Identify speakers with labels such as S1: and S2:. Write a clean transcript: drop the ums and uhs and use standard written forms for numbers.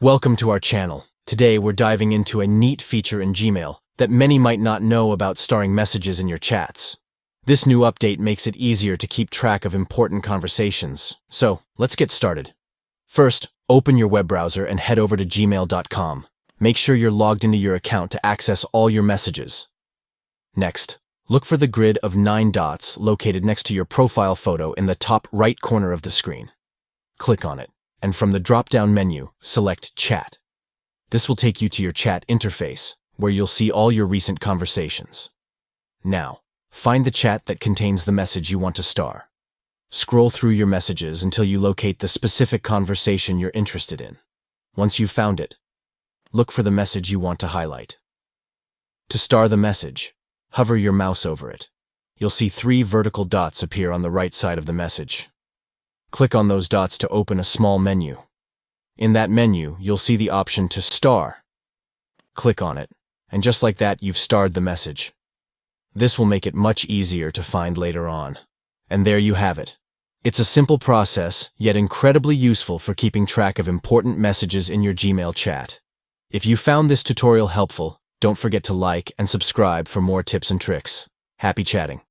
S1: Welcome to our channel. Today we're diving into a neat feature in Gmail that many might not know about starring messages in your chats. This new update makes it easiar to keep track of important conversations. So, let's get started. First, open your web browser and head over to gmail.com. Make sure you're logged into your account to access all your messages. Next, look for the grid of 9 dots located next to your profile photo in the top right corner of the screen. Click on it, and from the drop-down menu, select Chat. This will take you to your chat interface, where you'll see all your recent conversations. Now, find the chat that contains the message you want to star. Scroll through your messages until you locate the specific conversation you're interested in. Once you've found it, look for the message you want to highlight. To star the message, hover your mouse over it. You'll see 3 vertical dots appear on the right side of the message. Click on those dots to open a small menu. In that menu, you'll see the option to star. Click on it, and just like that, you've starred the message. This will make it much easier to find later on. And there you have it. It's a simple process, yet incredibly useful for keeping track of important messages in your Gmail chat. If you found this tutorial helpful, don't forget to like and subscribe for more tips and tricks. Happy chatting!